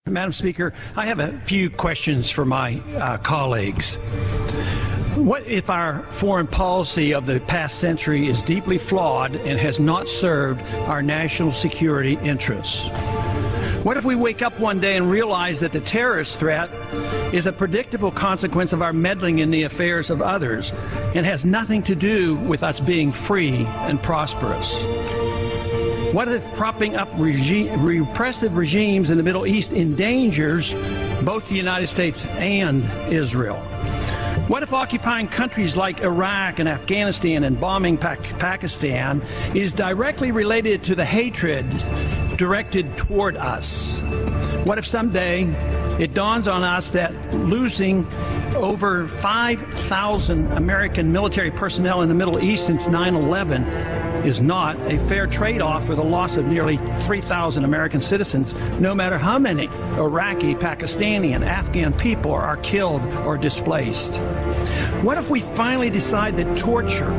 Madam Speaker, I have a few questions for my colleagues. What if our foreign policy of the past century is deeply flawed and has not served our national security interests? What if we wake up one day and realize that the terrorist threat is a predictable consequence of our meddling in the affairs of others and has nothing to do with us being free and prosperous? What if propping up repressive regimes in the Middle East endangers both the United States and Israel? What if occupying countries like Iraq and Afghanistan and bombing Pakistan is directly related to the hatred directed toward us? What if someday it dawns on us that losing over 5,000 American military personnel in the Middle East since 9/11 is not a fair trade-off for the loss of nearly 3,000 American citizens, no matter how many Iraqi, Pakistani, and Afghan people are killed or displaced? What if we finally decide that torture,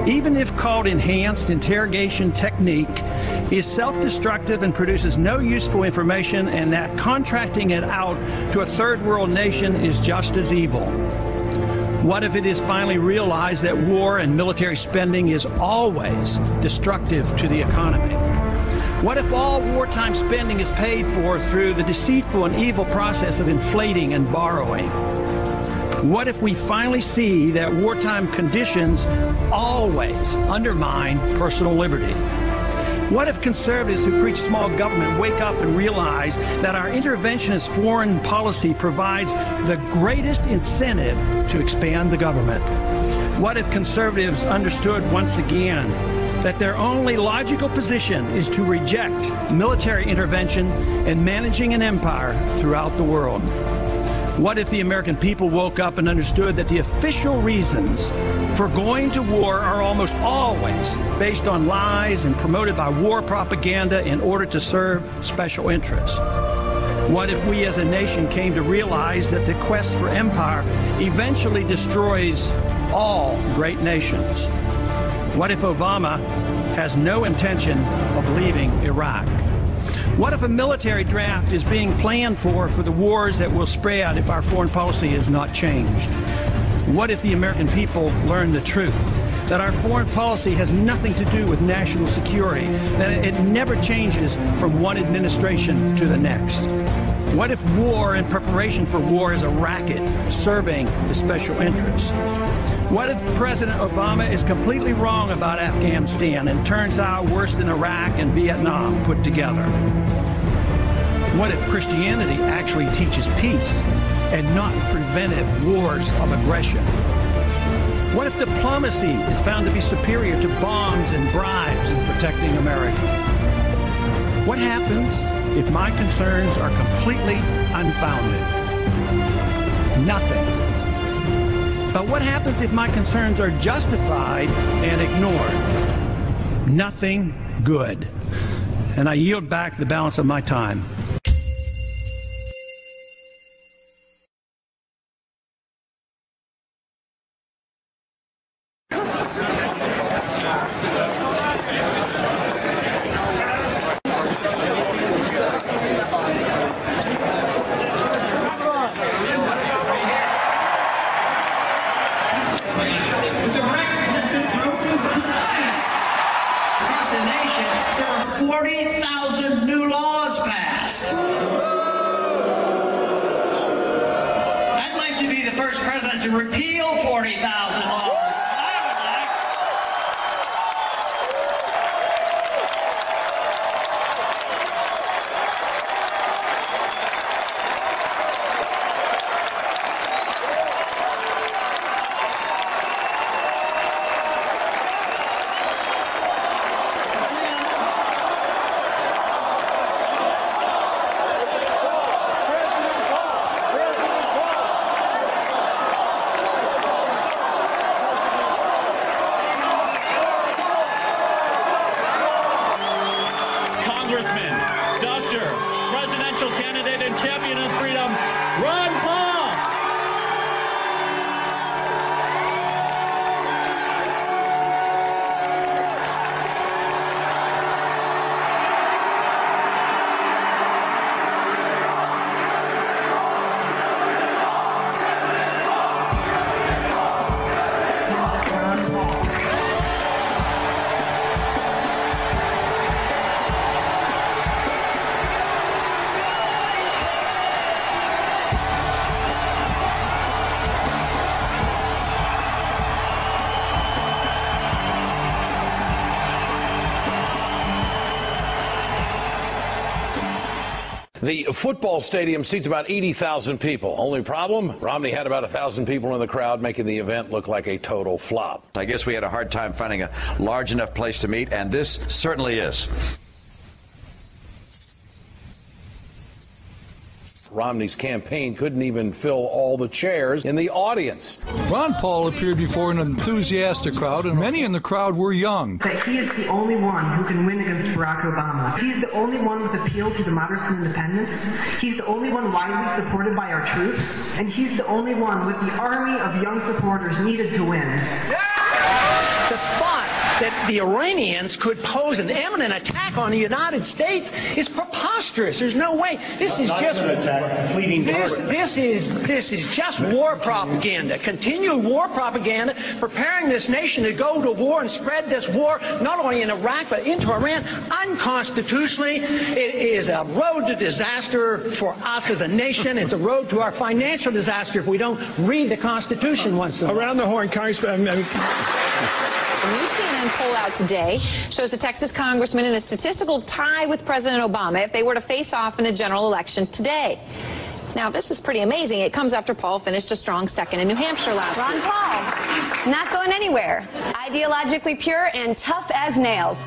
even if called enhanced interrogation technique, is self-destructive and produces no useful information, and that contracting it out to a third world nation is just as evil? What if it is finally realized that war and military spending is always destructive to the economy? What if all wartime spending is paid for through the deceitful and evil process of inflating and borrowing? What if we finally see that wartime conditions always undermine personal liberty? What if conservatives who preach small government wake up and realize that our interventionist foreign policy provides the greatest incentive to expand the government? What if conservatives understood once again that their only logical position is to reject military intervention and managing an empire throughout the world? What if the American people woke up and understood that the official reasons for going to war are almost always based on lies and promoted by war propaganda in order to serve special interests? What if we as a nation came to realize that the quest for empire eventually destroys all great nations? What if Obama has no intention of leaving Iraq? What if a military draft is being planned for the wars that will spread if our foreign policy is not changed? What if the American people learn the truth, that our foreign policy has nothing to do with national security, that it never changes from one administration to the next? What if war and preparation for war is a racket serving the special interests? What if President Obama is completely wrong about Afghanistan and turns out worse than Iraq and Vietnam put together? What if Christianity actually teaches peace and not preventive wars of aggression? What if diplomacy is found to be superior to bombs and bribes in protecting America? What happens if my concerns are completely unfounded? Nothing. But what happens if my concerns are justified and ignored? Nothing good. And I yield back the balance of my time. The nation, there are 40,000 new laws passed. I'd like to be the first president to repeal 40,000 laws. The football stadium seats about 80,000 people. Only problem, Romney had about 1,000 people in the crowd, making the event look like a total flop. I guess we had a hard time finding a large enough place to meet, and this certainly is. Romney's campaign couldn't even fill all the chairs in the audience. Ron Paul appeared before an enthusiastic crowd, and many in the crowd were young. That he is the only one who can win against Barack Obama. He's the only one with appeal to the moderates and independents. He's the only one widely supported by our troops. And he's the only one with the army of young supporters needed to win. The thought that the Iranians could pose an imminent attack on the United States is preposterous. There's no way. This is just this is just war propaganda. Continued war propaganda, preparing this nation to go to war and spread this war not only in Iraq but into Iran unconstitutionally. It is a road to disaster for us as a nation. It's a road to our financial disaster if we don't read the Constitution once in a while. Around the horn, Congressman. A new CNN poll out today shows the Texas congressman in a statistical tie with President Obama if they were to face off in the general election today. Now, this is pretty amazing. It comes after Paul finished a strong second in New Hampshire last week. Ron Paul, not going anywhere. Ideologically pure and tough as nails.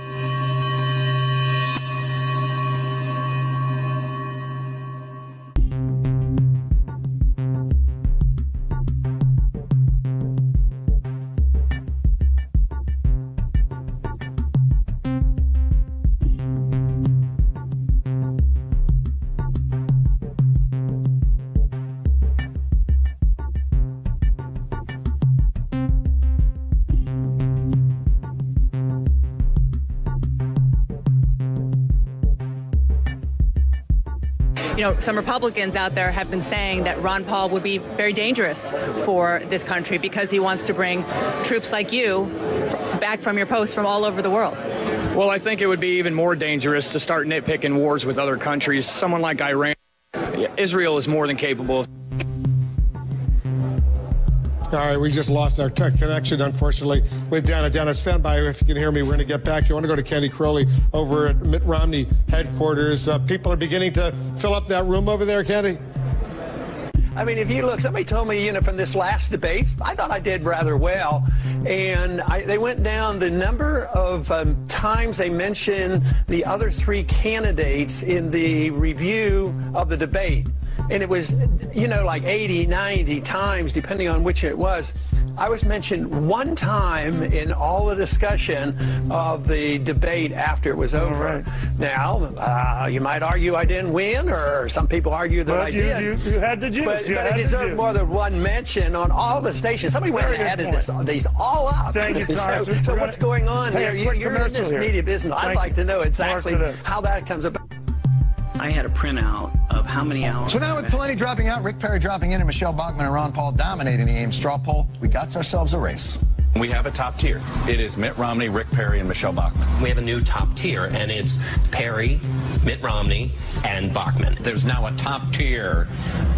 You know, some Republicans out there have been saying that Ron Paul would be very dangerous for this country because he wants to bring troops like you back from your post from all over the world. Well, I think it would be even more dangerous to start nitpicking wars with other countries. Someone like Iran, Israel is more than capable. All right, we just lost our tech connection, unfortunately, with Dana. Dana, stand by if you can hear me. We're going to get back. You want to go to Kenny Crowley over at Mitt Romney headquarters. People are beginning to fill up that room over there, Kenny. I mean, if you look, somebody told me, from this last debate, I thought I did rather well. And they went down the number of times they mentioned the other three candidates in the review of the debate. And it was, like 80, 90 times, depending on which it was. I was mentioned one time in all the discussion of the debate after it was over. Right. Now, you might argue I didn't win, or some people argue that I did. You had the juice. But it deserved more than one mention on all the stations. Somebody went and added these all up. Thank you, so what's going on here? You're in this media business. I'd like to know exactly how that comes about. I had a printout of how many hours. So now with Pelini dropping out, Rick Perry dropping in, and Michelle Bachmann and Ron Paul dominating the Ames straw poll, we got ourselves a race. We have a top tier. It is Mitt Romney, Rick Perry, and Michelle Bachmann. We have a new top tier, and it's Perry, Mitt Romney, and Bachmann. There's now a top tier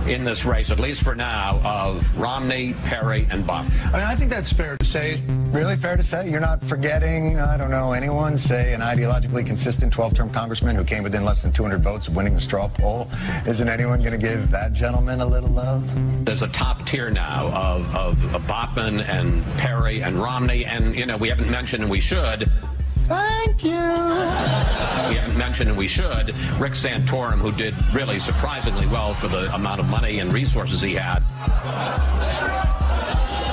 in this race, at least for now, of Romney, Perry, and Bachmann. I mean, I think that's fair to say. Really fair to say? You're not forgetting, I don't know, anyone, say an ideologically consistent 12-term congressman who came within less than 200 votes of winning the straw poll? Isn't anyone going to give that gentleman a little love? There's a top tier now of Bachmann and Perry and Romney, and, we haven't mentioned, and we should. Thank you. We haven't mentioned, and we should, Rick Santorum, who did really surprisingly well for the amount of money and resources he had.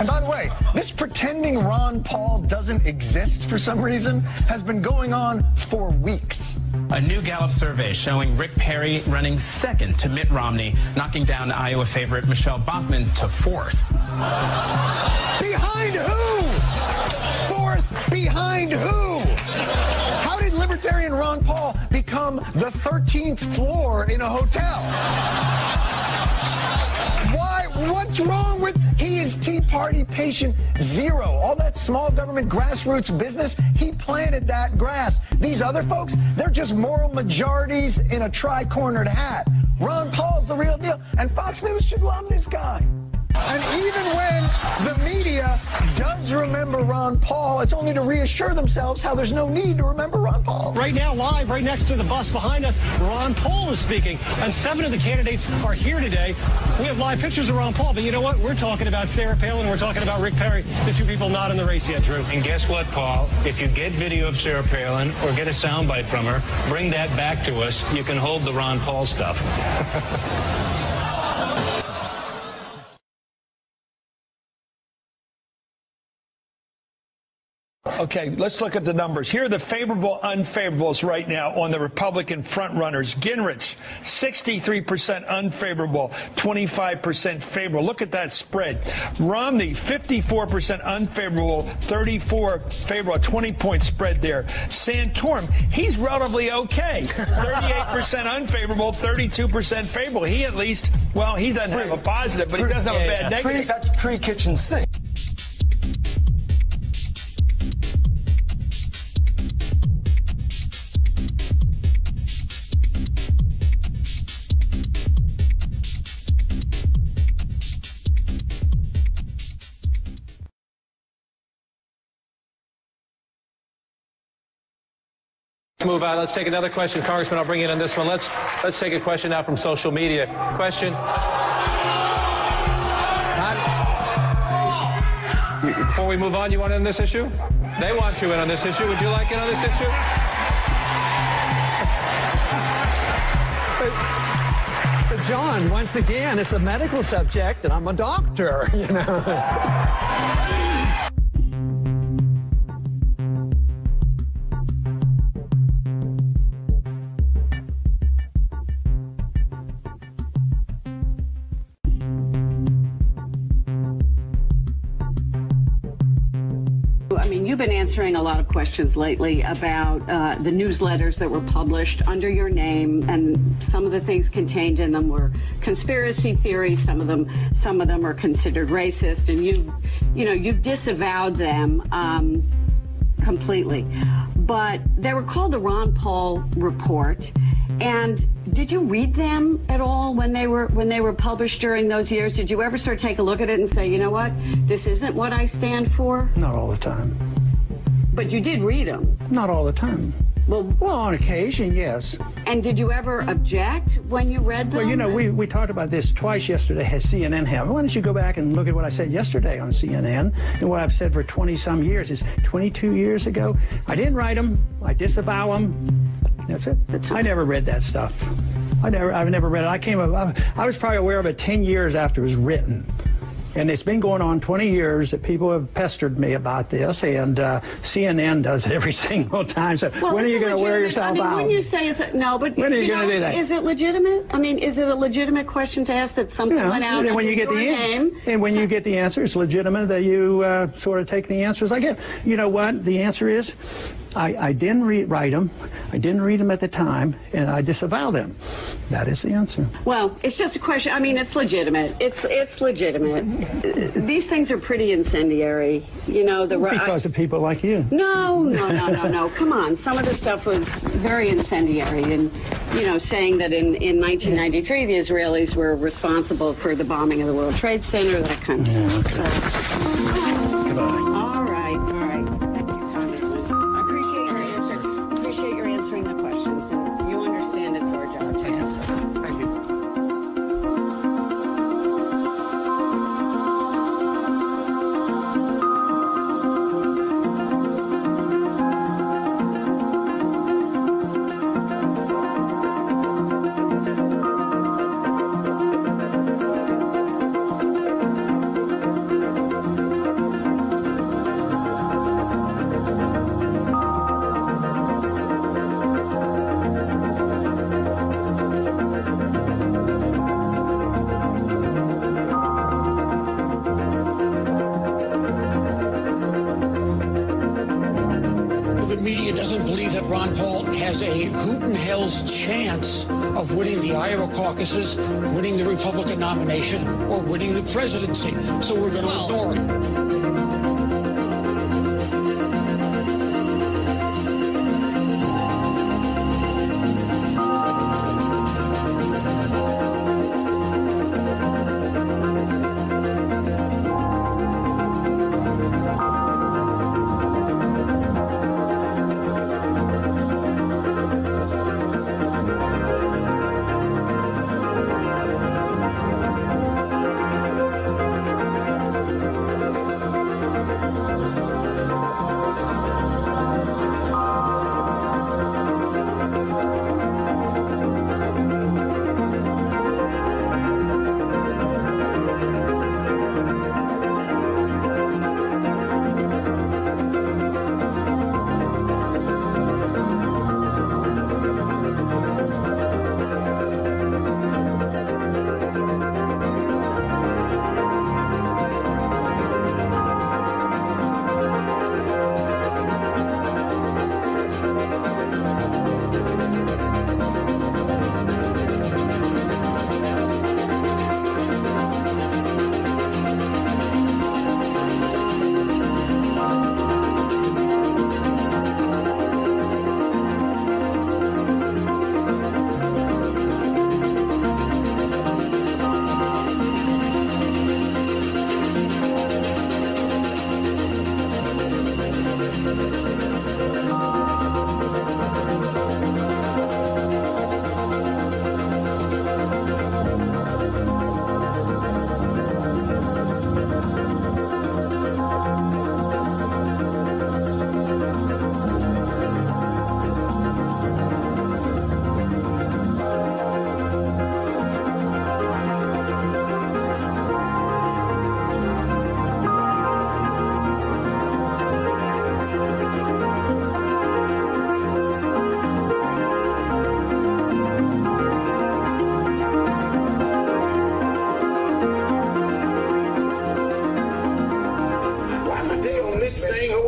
And by the way, this pretending Ron Paul doesn't exist for some reason has been going on for weeks. A new Gallup survey showing Rick Perry running second to Mitt Romney, knocking down Iowa favorite Michelle Bachmann to fourth. Behind who? Fourth behind who? How did Libertarian Ron Paul become the 13th floor in a hotel? Why? What's wrong with... He is Tea Party patient zero. All that small government grassroots business, he planted that grass. These other folks, they're just moral majorities in a tri-cornered hat. Ron Paul's the real deal, and Fox News should love this guy. And even when the media does remember remember Ron Paul. It's only to reassure themselves how there's no need to remember Ron Paul. Right now, live, right next to the bus behind us, Ron Paul is speaking. And 7 of the candidates are here today. We have live pictures of Ron Paul, but you know what? We're talking about Sarah Palin. We're talking about Rick Perry, the two people not in the race yet, Drew. And guess what, Paul? If you get video of Sarah Palin or get a soundbite from her, bring that back to us. You can hold the Ron Paul stuff. Okay, let's look at the numbers. Here are the favorable, unfavorables right now on the Republican frontrunners. Gingrich, 63% unfavorable, 25% favorable. Look at that spread. Romney, 54% unfavorable, 34 favorable, 20-point spread there. Santorum, he's relatively okay. 38% unfavorable, 32% favorable. He at least, well, he doesn't have a positive, but he does have a bad negative. That's pre-kitchen sink. Move on. Let's take another question. Congressman, I'll bring you in on this one. Let's take a question now from social media. Question. Before we move on, you want in on this issue? They want you in on this issue. Would you like in on this issue? John, once again, it's a medical subject, and I'm a doctor, you know. I mean, you've been answering a lot of questions lately about the newsletters that were published under your name, and some of the things contained in them were conspiracy theories. Some of them are considered racist, and you've disavowed them completely. But they were called the Ron Paul Report. And did you read them at all when they were published during those years? Did you ever sort of take a look at it and say, you know what, this isn't what I stand for? Not all the time. But you did read them? Not all the time. Well, on occasion, yes. And did you ever object when you read them? Well, you know, we talked about this twice yesterday at CNN. Why don't you go back and look at what I said yesterday on CNN and what I've said for 20-some years. It's 22 years ago. I didn't write them. I disavow them. That's it. I never read that stuff. I've never read it. I was probably aware of it 10 years after it was written. And it's been going on 20 years that people have pestered me about this, and CNN does it every single time. So well, when are you going to wear yourself out? When you say it's no, but when are you going to do that? Is it legitimate? I mean, is it a legitimate question to ask that something went out and when you get your name? And when you get the answer, it's legitimate that you sort of take the answers I get. You know what? The answer is, I didn't write them. I didn't read them at the time, and I disavow them. That is the answer. Well, it's just a question. I mean, it's legitimate. It's legitimate. These things are pretty incendiary. You know, because of people like you. No. Come on. Some of the stuff was very incendiary, and saying that in 1993 the Israelis were responsible for the bombing of the World Trade Center, that kind of stuff. So. Goodbye. All right. Thank you, Congressman. I appreciate your answer. Appreciate your answering the questions, and you understand it's our job to answer. Thank you. Chance of winning the Iowa caucuses, winning the Republican nomination, or winning the presidency. So we're going to ignore it.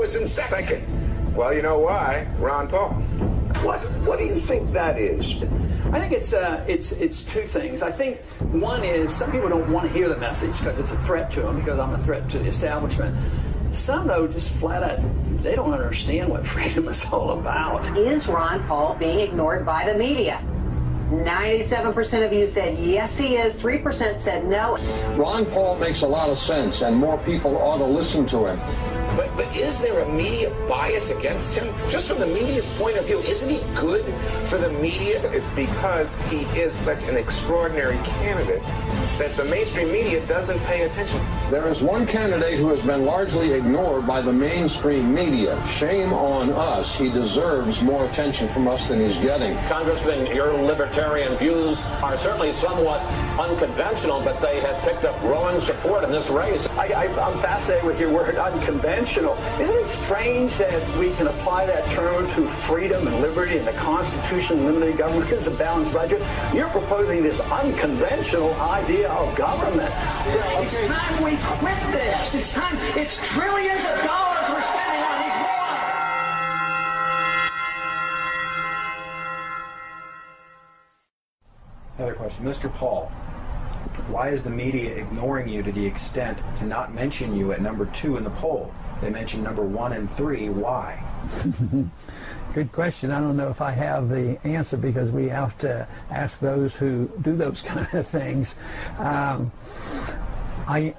was in second. Well, you know why? Ron Paul. What do you think that is? I think it's two things. I think one is some people don't want to hear the message because it's a threat to them, because I'm a threat to the establishment. Some, though, just flat out, they don't understand what freedom is all about. Is Ron Paul being ignored by the media? 97% of you said yes, he is. 3% said no. Ron Paul makes a lot of sense, and more people ought to listen to him. But is there a media bias against him? Just from the media's point of view, isn't he good for the media? It's because he is such an extraordinary candidate that the mainstream media doesn't pay attention. There is one candidate who has been largely ignored by the mainstream media. Shame on us. He deserves more attention from us than he's getting. Congressman, your libertarian views are certainly somewhat unconventional, but they have picked up growing support in this race. I'm fascinated with your word unconventional. Isn't it strange that we can apply that term to freedom and liberty and the Constitution and limited government as a balanced budget? You're proposing this unconventional idea of government. It's time we quit this. It's time. It's trillions of dollars we're spending on these wars. Another question. Mr. Paul, why is the media ignoring you to the extent to not mention you at number 2 in the poll? They mentioned number 1 and 3. Why? Good question. I don't know if I have the answer, because we have to ask those who do those kind of things. I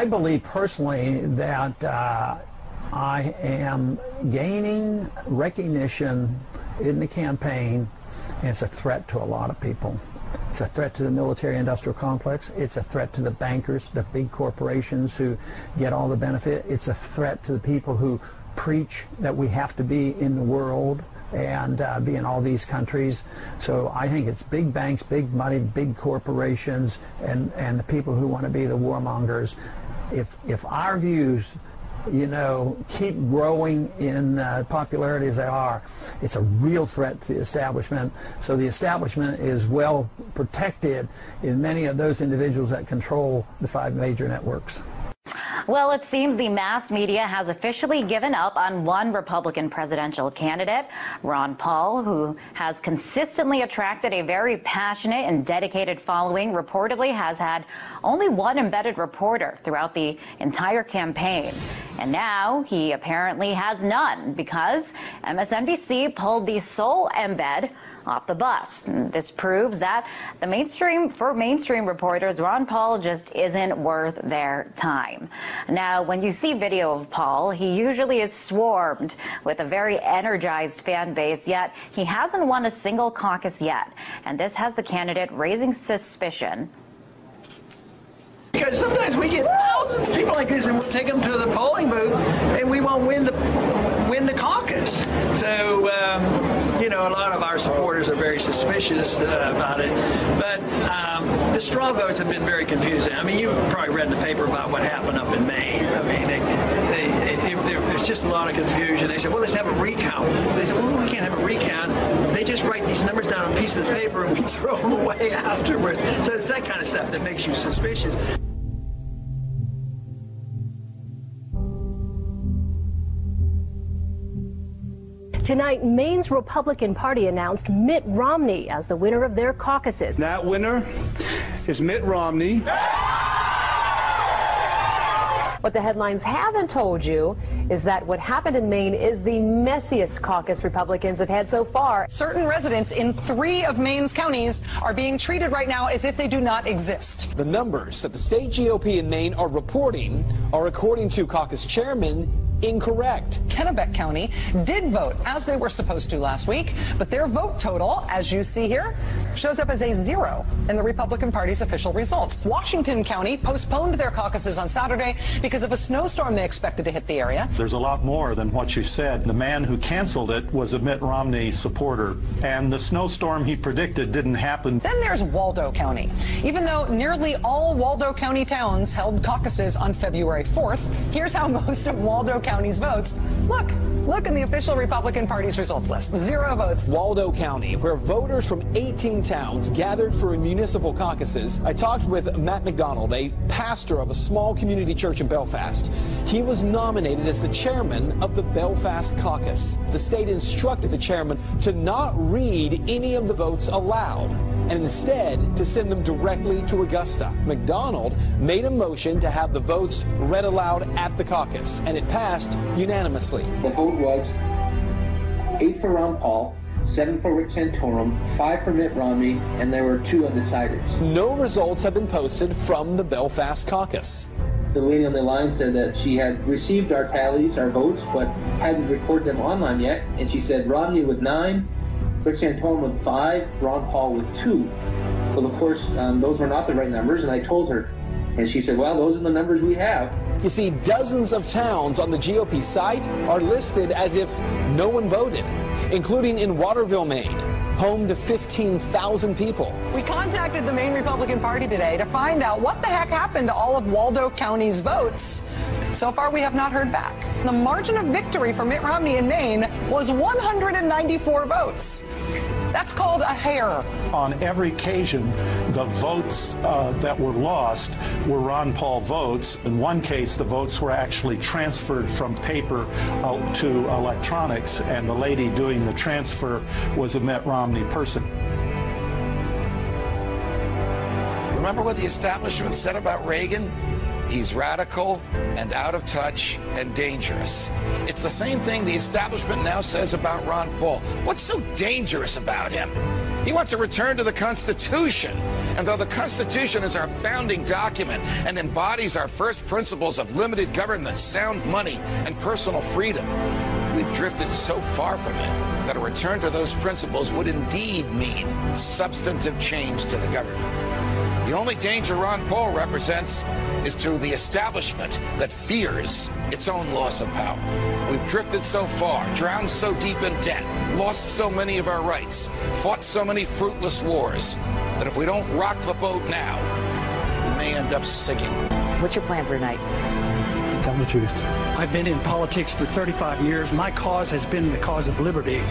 believe personally that I am gaining recognition in the campaign, and it's a threat to a lot of people. It's a threat to the military-industrial complex. It's a threat to the bankers, the big corporations who get all the benefit. It's a threat to the people who preach that we have to be in the world and be in all these countries. So I think it's big banks, big money, big corporations, and the people who want to be the warmongers. If our views, keep growing in popularity as they are, it's a real threat to the establishment. So the establishment is well protected in many of those individuals that control the 5 major networks. Well, it seems the mass media has officially given up on one Republican presidential candidate, Ron Paul, who has consistently attracted a very passionate and dedicated following. Reportedly has had only one embedded reporter throughout the entire campaign. And now he apparently has none, because MSNBC pulled the sole embed off the bus. And this proves that for mainstream reporters, Ron Paul just isn't worth their time. Now, when you see video of Paul, he usually is swarmed with a very energized fan base, yet he hasn't won a single caucus yet. And this has the candidate raising suspicion. Because sometimes we get thousands of people like this, and we'll take them to the polling booth, and we won't win the caucus. So, a lot of our supporters are very suspicious about it. But the straw votes have been very confusing. I mean, you've probably read in the paper about what happened up in Maine. I mean, there's just a lot of confusion. They said, well, let's have a recount. They said, well, we can't have a recount. They just write these numbers down on pieces of paper, and we throw them away afterwards. So it's that kind of stuff that makes you suspicious. Tonight, Maine's Republican Party announced Mitt Romney as the winner of their caucuses. That winner is Mitt Romney. What the headlines haven't told you is that what happened in Maine is the messiest caucus Republicans have had so far. Certain residents in 3 of Maine's counties are being treated right now as if they do not exist. The numbers that the state GOP in Maine are reporting are, according to caucus chairman, incorrect. Kennebec County did vote as they were supposed to last week, but their vote total, as you see here, shows up as a 0 in the Republican Party's official results. Washington County postponed their caucuses on Saturday because of a snowstorm they expected to hit the area. There's a lot more than what you said. The man who canceled it was a Mitt Romney supporter, and the snowstorm he predicted didn't happen. Then there's Waldo County. Even though nearly all Waldo County towns held caucuses on February 4th, here's how most of Waldo County's votes. Look in the official Republican Party's results list. 0 votes. Waldo County, where voters from 18 towns gathered for municipal caucuses. I talked with Matt McDonald, a pastor of a small community church in Belfast. He was nominated as the chairman of the Belfast caucus. The state instructed the chairman to not read any of the votes aloud, and instead to send them directly to Augusta. McDonald made a motion to have the votes read aloud at the caucus, and it passed unanimously. The vote was 8 for Ron Paul, 7 for Rick Santorum, 5 for Mitt Romney, and there were 2 undecideds. No results have been posted from the Belfast caucus. The lady on the line said that she had received our tallies, our votes, but hadn't recorded them online yet, and she said Romney with 9, Rick Santorum with 5, Ron Paul with 2. Well, of course, those were not the right numbers, and I told her. And she said, well, those are the numbers we have. You see, dozens of towns on the GOP site are listed as if no one voted, including in Waterville, Maine, home to 15,000 people. We contacted the Maine Republican Party today to find out what the heck happened to all of Waldo County's votes. So far, we have not heard back. The margin of victory for Mitt Romney in Maine was 194 votes. That's called a hair. On every occasion, the votes that were lost were Ron Paul votes. In one case, the votes were actually transferred from paper to electronics, and the lady doing the transfer was a Mitt Romney person. Remember what the establishment said about Reagan? He's radical and out of touch and dangerous. It's the same thing the establishment now says about Ron Paul. What's so dangerous about him? He wants a return to the Constitution. And though the Constitution is our founding document and embodies our first principles of limited government, sound money, and personal freedom, we've drifted so far from it that a return to those principles would indeed mean substantive change to the government. The only danger Ron Paul represents is to the establishment that fears its own loss of power. We've drifted so far, drowned so deep in debt, lost so many of our rights, fought so many fruitless wars, that if we don't rock the boat now, we may end up sinking. What's your plan for tonight? Tell the truth. I've been in politics for 35 years. My cause has been the cause of liberty.